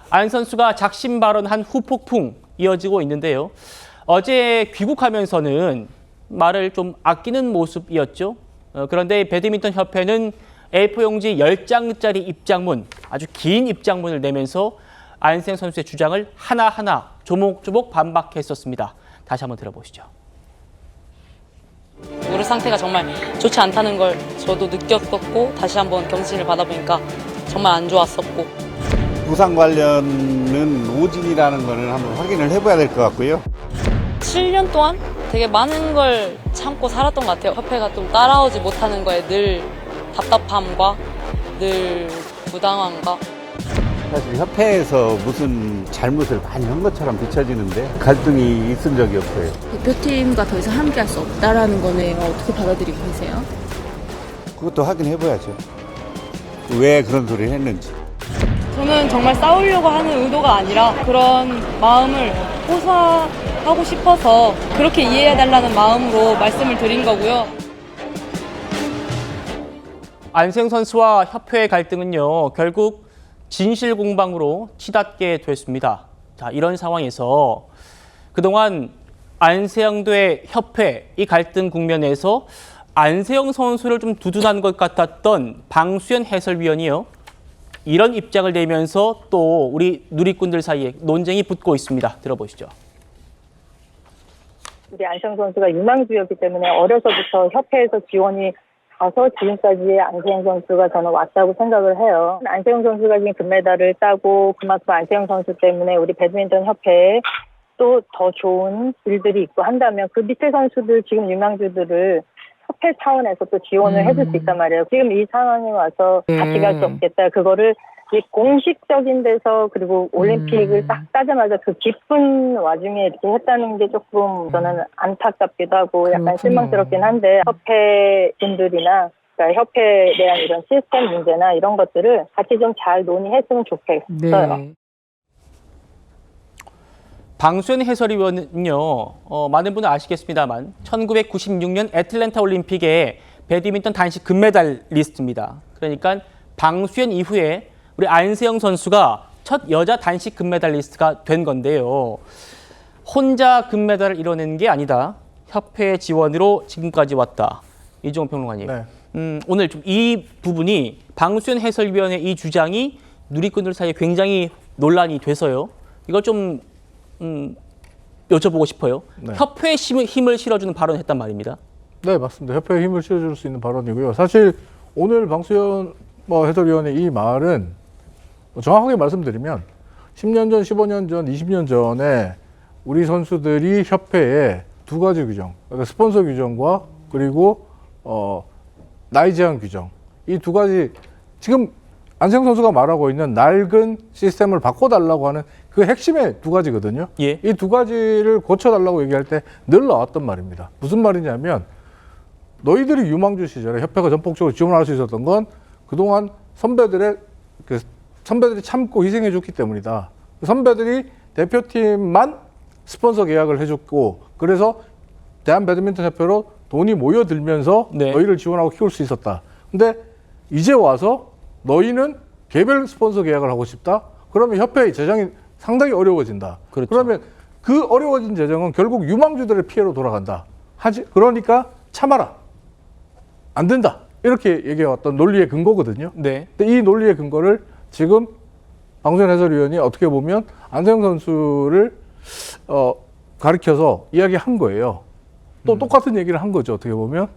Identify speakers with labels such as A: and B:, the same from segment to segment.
A: 안 선수가 작심 발언한 후폭풍 이어지고 있는데요. 어제 귀국하면서는 말을 좀 아끼는 모습이었죠. 그런데 배드민턴 협회는 A4 용지 10장짜리 입장문, 아주 긴 입장문을 내면서 안세영 선수의 주장을 하나하나 조목조목 반박했었습니다. 다시 한번 들어보시죠.
B: 무릎 상태가 정말 좋지 않다는 걸 저도 느꼈었고 다시 한번 경신을 받아보니까 정말 안 좋았었고
C: 부상 관련은 오진이라는 거는 한번 확인을 해봐야 될 것 같고요.
B: 7년 동안 되게 많은 걸 참고 살았던 것 같아요. 협회가 좀 따라오지 못하는 거에 늘 답답함과 늘 부당함과
C: 사실 협회에서 무슨 잘못을 많이 한 것처럼 비춰지는데 갈등이 있은 적이 없어요.
D: 대표팀과 더 이상 함께할 수 없다라는 거네요. 어떻게 받아들이고 계세요?
C: 그것도 확인해봐야죠. 왜 그런 소리를 했는지.
B: 저는 정말 싸우려고 하는 의도가 아니라 그런 마음을 호소하고 싶어서 그렇게 이해해달라는 마음으로 말씀을 드린 거고요.
A: 안세영 선수와 협회의 갈등은요, 결국 진실 공방으로 치닫게 됐습니다. 자, 이런 상황에서 그동안 안세영 대 협회 이 갈등 국면에서 안세영 선수를 좀 두둔한 것 같았던 방수현 해설위원이요. 이런 입장을 내면서 또 우리 누리꾼들 사이에 논쟁이 붙고 있습니다. 들어보시죠.
E: 우리 안세영 선수가 유망주였기 때문에 어려서부터 협회에서 지원이 가서 지금까지 안세영 선수가 저는 왔다고 생각을 해요. 안세영 선수가 지금 금메달을 따고 그만큼 안세영 선수 때문에 우리 배드민턴 협회에 또 더 좋은 일들이 있고 한다면 그 밑에 선수들 지금 유망주들을 협회 차원에서 또 지원을 해줄 수 있단 말이에요. 지금 이 상황에 와서 같이 갈 수 없겠다. 그거를 이 공식적인 데서 그리고 올림픽을 딱 따자마자 그 기쁜 와중에 이렇게 했다는 게 조금 저는 안타깝기도 하고 약간 실망스럽긴 한데 협회 분들이나 그러니까 협회에 대한 이런 시스템 문제나 이런 것들을 같이 좀 잘 논의했으면 좋겠어요.
D: 네.
A: 방수현 해설위원은요, 많은 분은 아시겠습니다만 1996년 애틀랜타 올림픽의 배드민턴 단식 금메달리스트입니다. 그러니까 방수현 이후에 우리 안세영 선수가 첫 여자 단식 금메달리스트가 된 건데요. 혼자 금메달을 이뤄낸 게 아니다. 협회의 지원으로 지금까지 왔다. 이종호 평론가님.
F: 네.
A: 오늘 좀 이 부분이 방수현 해설위원의 이 주장이 누리꾼들 사이에 굉장히 논란이 돼서요. 이걸 좀 여쭤보고 싶어요.
F: 네.
A: 협회에 힘을 실어주는 발언을 했단 말입니다.
F: 네, 맞습니다. 협회에 힘을 실어줄 수 있는 발언이고요. 사실 오늘 방수현 해설위원의 이 말은 정확하게 말씀드리면 10년 전, 15년 전, 20년 전에 우리 선수들이 협회에 두 가지 규정, 그러니까 스폰서 규정과 그리고 나이 제한 규정, 이 두 가지 지금 안세영 선수가 말하고 있는 낡은 시스템을 바꿔달라고 하는 그 핵심의 두 가지거든요.
A: 예.
F: 이 두 가지를 고쳐달라고 얘기할 때 늘 나왔던 말입니다. 무슨 말이냐면 너희들이 유망주 시절에 협회가 전폭적으로 지원할 수 있었던 건 그동안 선배들이 참고 희생해줬기 때문이다. 선배들이 대표팀만 스폰서 계약을 해줬고 그래서 대한배드민턴협회로 돈이 모여들면서
A: 네.
F: 너희를 지원하고 키울 수 있었다. 근데 이제 와서 너희는 개별 스폰서 계약을 하고 싶다? 그러면 협회의 재정이 상당히 어려워진다.
A: 그렇죠.
F: 그러면 그 어려워진 재정은 결국 유망주들의 피해로 돌아간다. 그러니까 참아라. 안 된다. 이렇게 얘기해왔던 논리의 근거거든요.
A: 네.
F: 근데 이 논리의 근거를 지금 방수현 해설위원이 어떻게 보면 안세영 선수를 가리켜서 이야기한 거예요. 또 똑같은 얘기를 한 거죠. 어떻게 보면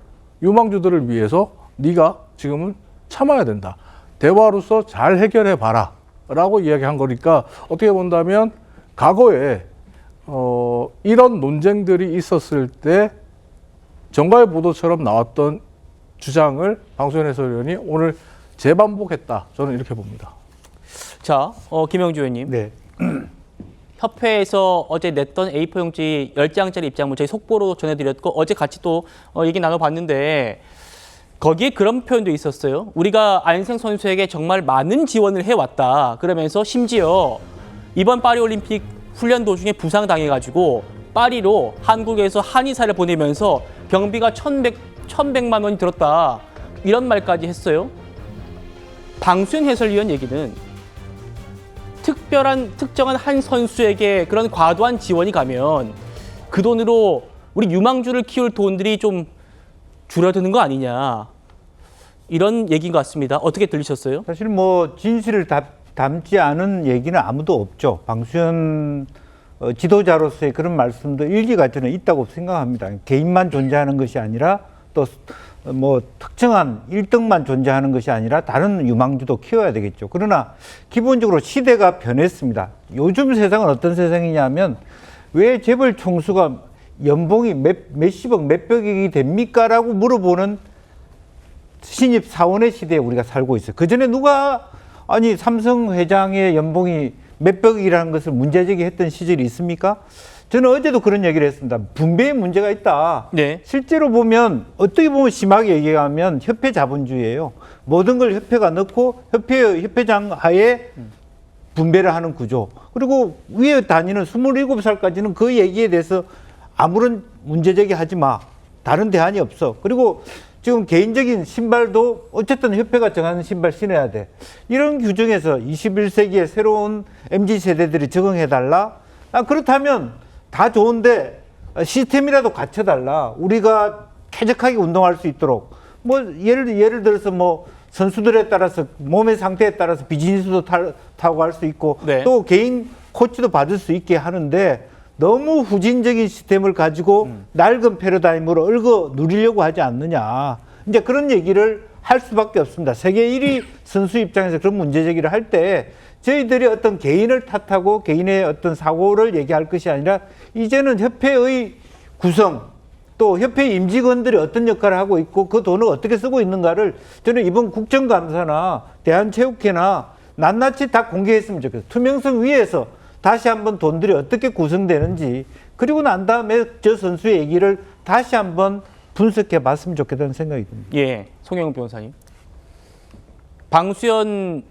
F: 유망주들을 위해서 네가 지금은 참아야 된다. 대화로서 잘 해결해 봐라 라고 이야기한 거니까 어떻게 본다면 과거에 이런 논쟁들이 있었을 때 정가의 보도처럼 나왔던 주장을 방수현 해설위원이 오늘 재반복했다. 저는 이렇게 봅니다.
A: 자, 김영주 의원님.
C: 네.
A: 협회에서 어제 냈던 A4 용지 10장짜리 입장문 저희 속보로 전해드렸고 어제 같이 또 얘기 나눠봤는데 거기에 그런 표현도 있었어요. 우리가 안세영 선수에게 정말 많은 지원을 해왔다. 그러면서 심지어 이번 파리올림픽 훈련 도중에 부상당해가지고 파리로 한국에서 한의사를 보내면서 경비가 1,100만 원이 들었다. 이런 말까지 했어요. 방수현 해설위원 얘기는 특정한 한 선수에게 그런 과도한 지원이 가면 그 돈으로 우리 유망주를 키울 돈들이 좀 줄어드는 거 아니냐. 이런 얘기인 것 같습니다. 어떻게 들리셨어요?
G: 사실 뭐 진실을 담지 않은 얘기는 아무도 없죠. 방수현 지도자로서의 그런 말씀도 일리가 저는 있다고 생각합니다. 개인만 존재하는 것이 아니라 또 뭐 특정한 1등만 존재하는 것이 아니라 다른 유망주도 키워야 되겠죠. 그러나 기본적으로 시대가 변했습니다. 요즘 세상은 어떤 세상이냐면 왜 재벌 총수가 연봉이 몇십억, 몇백억이 됩니까? 라고 물어보는 신입 사원의 시대에 우리가 살고 있어요. 그전에 누가 아니 삼성 회장의 연봉이 몇백억이라는 것을 문제제기했던 시절이 있습니까? 저는 어제도 그런 얘기를 했습니다. 분배에 문제가 있다.
A: 네.
G: 실제로 보면 어떻게 보면 심하게 얘기하면 협회 자본주의예요. 모든 걸 협회가 넣고 협회장 하에 분배를 하는 구조. 그리고 위에 다니는 27살까지는 그 얘기에 대해서 아무런 문제제기하지 마. 다른 대안이 없어. 그리고 지금 개인적인 신발도 어쨌든 협회가 정하는 신발 신어야 돼. 이런 규정에서 21세기의 새로운 MZ세대들이 적응해달라. 그렇다면 다 좋은데 시스템이라도 갖춰달라. 우리가 쾌적하게 운동할 수 있도록. 뭐 예를 들어서 뭐 선수들에 따라서 몸의 상태에 따라서 비즈니스도 타고 할 수 있고
A: 네.
G: 또 개인 코치도 받을 수 있게 하는데 너무 후진적인 시스템을 가지고 낡은 패러다임으로 얽어 누리려고 하지 않느냐. 이제 그런 얘기를 할 수밖에 없습니다. 세계 1위 선수 입장에서 그런 문제 제기를 할 때 저희들이 어떤 개인을 탓하고 개인의 어떤 사고를 얘기할 것이 아니라 이제는 협회의 구성 또 협회 임직원들이 어떤 역할을 하고 있고 그 돈을 어떻게 쓰고 있는가를 저는 이번 국정감사나 대한체육회나 낱낱이 다 공개했으면 좋겠어요. 투명성 위에서 다시 한번 돈들이 어떻게 구성되는지 그리고 난 다음에 저 선수의 얘기를 다시 한번 분석해 봤으면 좋겠다는 생각이 듭니다.
A: 예, 송영훈 변호사님. 방수현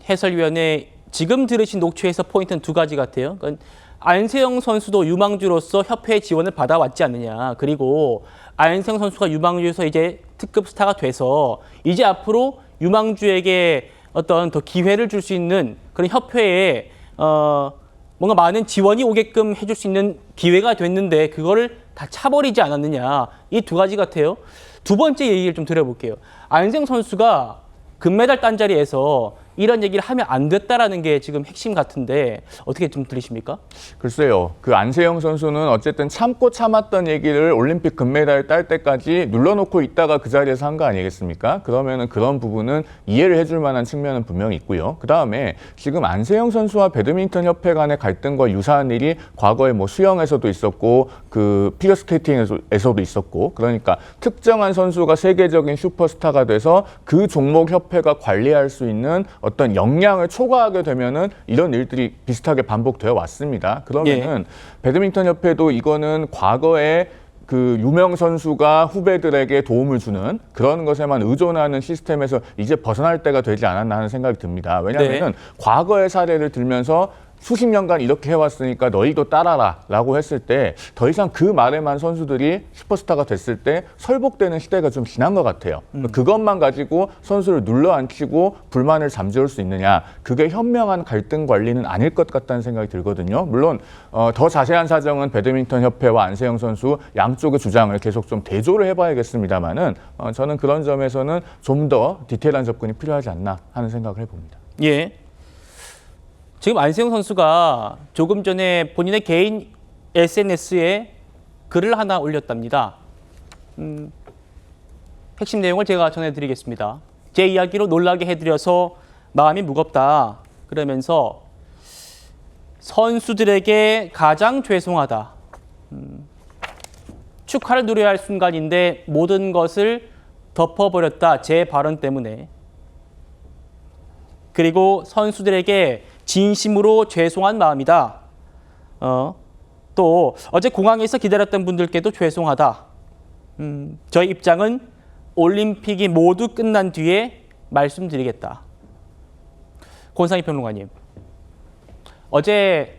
A: 해설위원의 지금 들으신 녹취에서 포인트는 두 가지 같아요. 그러니까 안세영 선수도 유망주로서 협회 지원을 받아왔지 않느냐. 그리고 안세영 선수가 유망주에서 이제 특급 스타가 돼서 이제 앞으로 유망주에게 어떤 더 기회를 줄 수 있는 그런 협회에 뭔가 많은 지원이 오게끔 해줄 수 있는 기회가 됐는데 그거를 다 차버리지 않았느냐. 이 두 가지 같아요. 두 번째 얘기를 좀 드려볼게요. 안세영 선수가 금메달 딴 자리에서 이런 얘기를 하면 안 됐다라는 게 지금 핵심 같은데 어떻게 좀 들리십니까?
H: 글쎄요. 그 안세영 선수는 어쨌든 참고 참았던 얘기를 올림픽 금메달 딸 때까지 눌러놓고 있다가 그 자리에서 한 거 아니겠습니까? 그러면은 그런 부분은 이해를 해줄 만한 측면은 분명히 있고요. 그 다음에 지금 안세영 선수와 배드민턴 협회 간의 갈등과 유사한 일이 과거에 뭐 수영에서도 있었고 그 피겨스케이팅에서도 있었고 그러니까 특정한 선수가 세계적인 슈퍼스타가 돼서 그 종목 협회가 관리할 수 있는 어떤 역량을 초과하게 되면은 이런 일들이 비슷하게 반복되어 왔습니다. 그러면은 배드민턴 협회도 이거는 과거에 그 유명 선수가 후배들에게 도움을 주는 그런 것에만 의존하는 시스템에서 이제 벗어날 때가 되지 않았나 하는 생각이 듭니다. 왜냐하면은 과거의 사례를 들면서 수십 년간 이렇게 해왔으니까 너희도 따라라 라고 했을 때 더 이상 그 말에만 선수들이 슈퍼스타가 됐을 때 설복되는 시대가 좀 지난 것 같아요. 그것만 가지고 선수를 눌러앉히고 불만을 잠재울 수 있느냐. 그게 현명한 갈등 관리는 아닐 것 같다는 생각이 들거든요. 물론 더 자세한 사정은 배드민턴 협회와 안세영 선수 양쪽의 주장을 계속 좀 대조를 해봐야겠습니다만은 저는 그런 점에서는 좀 더 디테일한 접근이 필요하지 않나 하는 생각을 해봅니다.
A: 예. 지금 안세영 선수가 조금 전에 본인의 개인 SNS에 글을 하나 올렸답니다. 핵심 내용을 제가 전해드리겠습니다. 제 이야기로 놀라게 해드려서 마음이 무겁다. 그러면서 선수들에게 가장 죄송하다. 축하를 누려야 할 순간인데 모든 것을 덮어버렸다. 제 발언 때문에. 그리고 선수들에게 진심으로 죄송한 마음이다. 또 어제 공항에서 기다렸던 분들께도 죄송하다. 저희 입장은 올림픽이 모두 끝난 뒤에 말씀드리겠다. 권상희 평론가님, 어제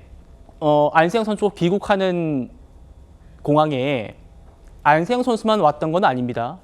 A: 안세영 선수가 귀국하는 공항에 안세영 선수만 왔던 건 아닙니다.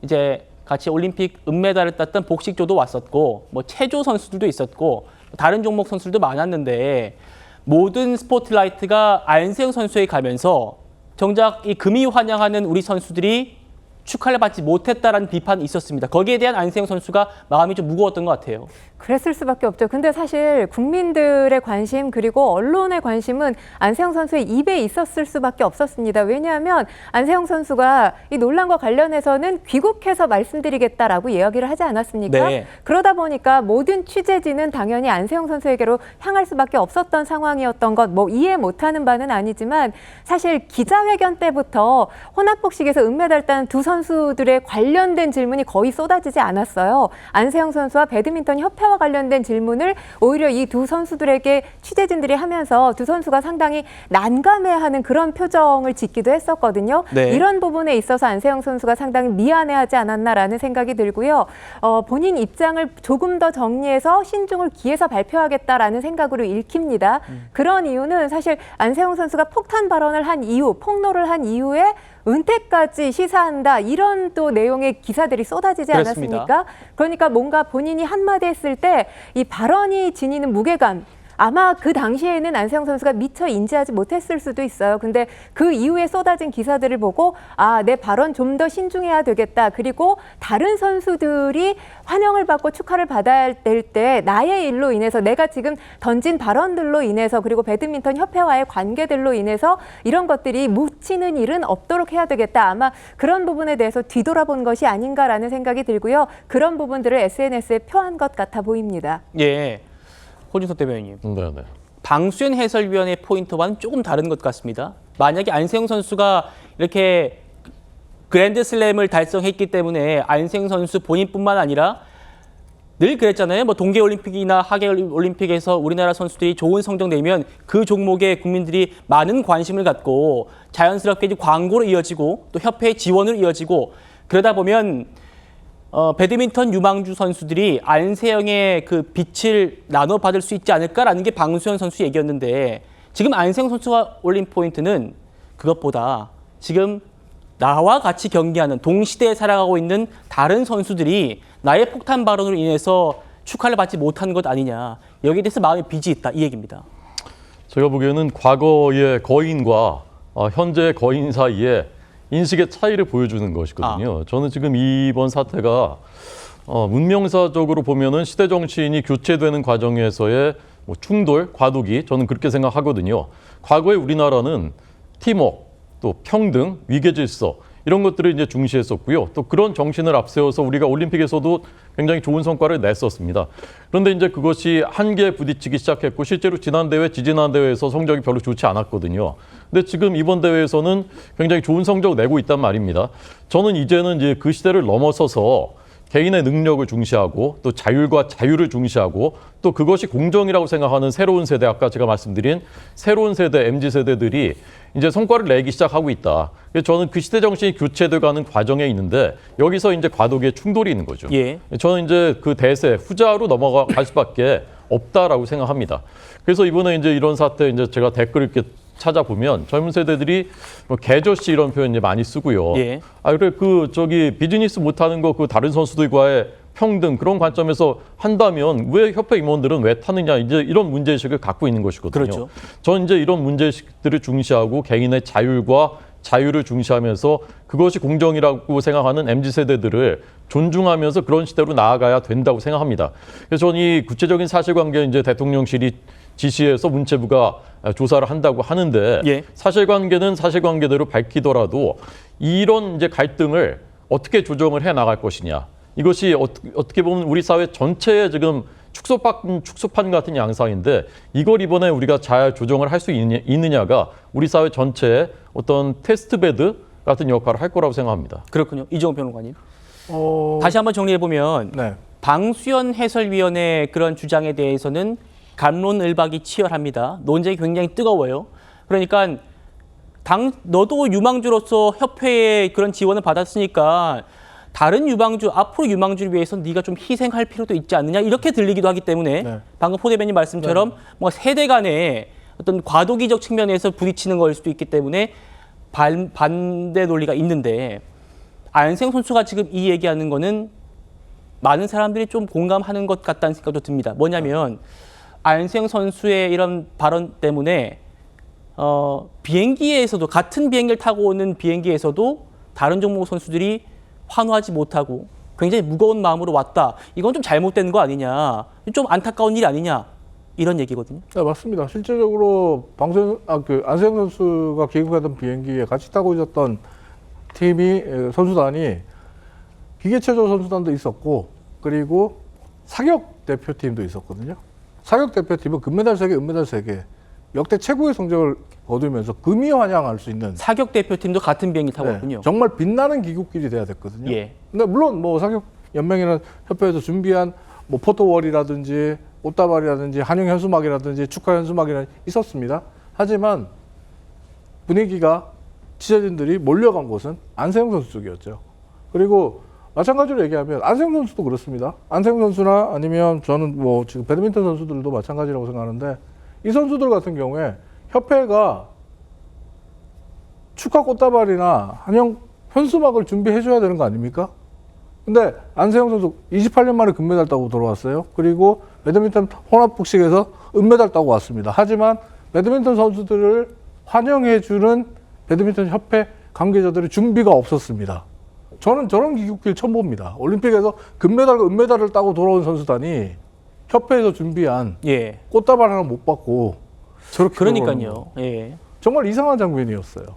A: 이제 같이 올림픽 은메달을 땄던 복식조도 왔었고, 뭐 체조 선수들도 있었고 다른 종목 선수들도 많았는데 모든 스포트라이트가 안세영 선수에 가면서 정작 이 금이 환영하는 우리 선수들이 축하를 받지 못했다라는 비판이 있었습니다. 거기에 대한 안세영 선수가 마음이 좀 무거웠던 것 같아요.
I: 그랬을 수밖에 없죠. 근데 사실 국민들의 관심 그리고 언론의 관심은 안세영 선수의 입에 있었을 수밖에 없었습니다. 왜냐하면 안세영 선수가 이 논란과 관련해서는 귀국해서 말씀드리겠다라고 이야기를 하지 않았습니까?
A: 네.
I: 그러다 보니까 모든 취재진은 당연히 안세영 선수에게로 향할 수밖에 없었던 상황이었던 것, 뭐 이해 못하는 바는 아니지만 사실 기자회견 때부터 혼합복식에서 은메달 딴 두 선수들의 관련된 질문이 거의 쏟아지지 않았어요. 안세영 선수와 배드민턴 협회와 관련된 질문을 오히려 이 두 선수들에게 취재진들이 하면서 두 선수가 상당히 난감해하는 그런 표정을 짓기도 했었거든요.
A: 네.
I: 이런 부분에 있어서 안세영 선수가 상당히 미안해하지 않았나라는 생각이 들고요. 본인 입장을 조금 더 정리해서 신중을 기해서 발표하겠다라는 생각으로 읽힙니다. 그런 이유는 사실 안세영 선수가 폭탄 발언을 한 이후, 폭로를 한 이후에 은퇴까지 시사한다 이런 또 내용의 기사들이 쏟아지지
A: 그렇습니다.
I: 않았습니까? 그러니까 뭔가 본인이 한마디 했을 때 이 발언이 지니는 무게감 아마 그 당시에는 안세영 선수가 미처 인지하지 못했을 수도 있어요. 근데 그 이후에 쏟아진 기사들을 보고 아, 내 발언 좀 더 신중해야 되겠다. 그리고 다른 선수들이 환영을 받고 축하를 받아야 될 때 나의 일로 인해서 내가 지금 던진 발언들로 인해서 그리고 배드민턴 협회와의 관계들로 인해서 이런 것들이 묻히는 일은 없도록 해야 되겠다. 아마 그런 부분에 대해서 뒤돌아본 것이 아닌가라는 생각이 들고요. 그런 부분들을 SNS에 표한 것 같아 보입니다.
A: 예, 호준석 대변인님.
H: 네.
A: 방수현 해설위원의 포인트와는 조금 다른 것 같습니다. 만약에 안세영 선수가 이렇게 그랜드슬램을 달성했기 때문에 안세영 선수 본인뿐만 아니라 늘 그랬잖아요. 뭐 동계올림픽이나 하계올림픽에서 우리나라 선수들이 좋은 성적 내면 그 종목에 국민들이 많은 관심을 갖고 자연스럽게 이제 광고로 이어지고 또 협회 지원으로 이어지고 그러다 보면 배드민턴 유망주 선수들이 안세영의 그 빛을 나눠 받을 수 있지 않을까라는 게 방수현 선수 얘기였는데 지금 안세영 선수가 올린 포인트는 그것보다 지금 나와 같이 경기하는 동시대에 살아가고 있는 다른 선수들이 나의 폭탄 발언으로 인해서 축하를 받지 못한 것 아니냐. 여기에 대해서 마음에 빚이 있다. 이 얘기입니다.
J: 제가 보기에는 과거의 거인과 현재의 거인 사이에 인식의 차이를 보여주는 것이거든요. 저는 지금 이번 사태가 문명사적으로 보면은 시대 정치인이 교체되는 과정에서의 뭐 충돌, 과도기 저는 그렇게 생각하거든요. 과거에 우리나라는 팀워크, 또 평등, 위계 질서 이런 것들을 이제 중시했었고요. 또 그런 정신을 앞세워서 우리가 올림픽에서도 굉장히 좋은 성과를 냈었습니다. 그런데 이제 그것이 한계에 부딪히기 시작했고 실제로 지난 대회, 지지난 대회에서 성적이 별로 좋지 않았거든요. 근데 지금 이번 대회에서는 굉장히 좋은 성적을 내고 있단 말입니다. 저는 이제는 이제 그 시대를 넘어서서 개인의 능력을 중시하고 또 자율과 자유를 중시하고 또 그것이 공정이라고 생각하는 새로운 세대, 아까 제가 말씀드린 새로운 세대, MZ세대들이 이제 성과를 내기 시작하고 있다. 그래서 저는 그 시대 정신이 교체돼 가는 과정에 있는데 여기서 이제 과도기의 충돌이 있는 거죠.
A: 예.
J: 저는 이제 그 대세, 후자로 넘어갈 수밖에 없다라고 생각합니다. 그래서 이번에 이제 이런 사태 이제 제가 댓글 이렇게 찾아보면 젊은 세대들이 뭐 개저씨 이런 표현 이제 많이 쓰고요.
A: 예.
J: 그래 비즈니스 못하는 거 그 다른 선수들과의 평등 그런 관점에서 한다면 왜 협회 임원들은 왜 타느냐 이제 이런 문제의식을 갖고 있는 것이거든요.
A: 그렇죠.
J: 저는 이제 이런 문제의식들을 중시하고 개인의 자율과 자유를 중시하면서 그것이 공정이라고 생각하는 MZ세대들을 존중하면서 그런 시대로 나아가야 된다고 생각합니다. 그래서 저는 이 구체적인 사실관계 이제 대통령실이 지시해서 문체부가 조사를 한다고 하는데
A: 예.
J: 사실관계는 사실관계대로 밝히더라도 이런 이제 갈등을 어떻게 조정을 해 나갈 것이냐. 이것이 어떻게 보면 우리 사회 전체에 지금 축소판 같은 양상인데 이걸 이번에 우리가 잘 조정을 할 수 있느냐가 우리 사회 전체에 어떤 테스트베드 같은 역할을 할 거라고 생각합니다.
A: 그렇군요. 이정호 평론가님. 다시 한번 정리해보면
F: 네.
A: 방수현 해설위원의 그런 주장에 대해서는 갑론을박이 치열합니다. 논쟁이 굉장히 뜨거워요. 그러니까 너도 유망주로서 협회의 그런 지원을 받았으니까 다른 유망주, 앞으로 유망주를 위해서 네가 좀 희생할 필요도 있지 않느냐 이렇게 들리기도 하기 때문에
F: 네.
A: 방금 포 대변인 말씀처럼 뭐 세대 간의 어떤 과도기적 측면에서 부딪히는 걸 수도 있기 때문에 반대 논리가 있는데 안세영 선수가 지금 이 얘기하는 거는 많은 사람들이 좀 공감하는 것 같다는 생각도 듭니다. 뭐냐면 안세영 선수의 이런 발언 때문에 비행기에서도 같은 비행기를 타고 오는 비행기에서도 다른 종목 선수들이 환호하지 못하고 굉장히 무거운 마음으로 왔다. 이건 좀 잘못된 거 아니냐. 좀 안타까운 일이 아니냐. 이런 얘기거든요.
F: 네, 맞습니다. 실질적으로 안세영 선수가 귀국하던 비행기에 같이 타고 있었던 선수단이 기계체조 선수단도 있었고, 그리고 사격 대표팀도 있었거든요. 사격 대표팀은 금메달 3개, 은메달 3개, 역대 최고의 성적을 거두면서 금이 환영할 수 있는
A: 사격 대표팀도 같은 비행기 타고 왔군요.
F: 정말 빛나는 기국길이 돼야 됐거든요.
A: 예.
F: 근데 물론 뭐 사격 연맹이나 협회에서 준비한 뭐 포토월이라든지 꽃다발이라든지 한영 현수막이라든지 축하 현수막이라든지 있었습니다. 하지만 분위기가 취재진들이 몰려간 곳은 안세영 선수 쪽이었죠. 그리고 마찬가지로 얘기하면 안세영 선수도 그렇습니다. 안세영 선수나 아니면 저는 뭐 지금 배드민턴 선수들도 마찬가지라고 생각하는데, 이 선수들 같은 경우에 협회가 축하 꽃다발이나 한영 현수막을 준비해 줘야 되는 거 아닙니까? 근데 안세영 선수 28년 만에 금메달 따고 돌아왔어요. 그리고 배드민턴 혼합복식에서 은메달 따고 왔습니다. 하지만 배드민턴 선수들을 환영해 주는 배드민턴 협회 관계자들의 준비가 없었습니다. 저는 저런 기국길 처음 봅니다. 올림픽에서 금메달과 은메달을 따고 돌아온 선수단이 협회에서 준비한
A: 예.
F: 꽃다발 하나 못 받고 저렇게
A: 그러니까요. 예.
F: 정말 이상한 장면이었어요.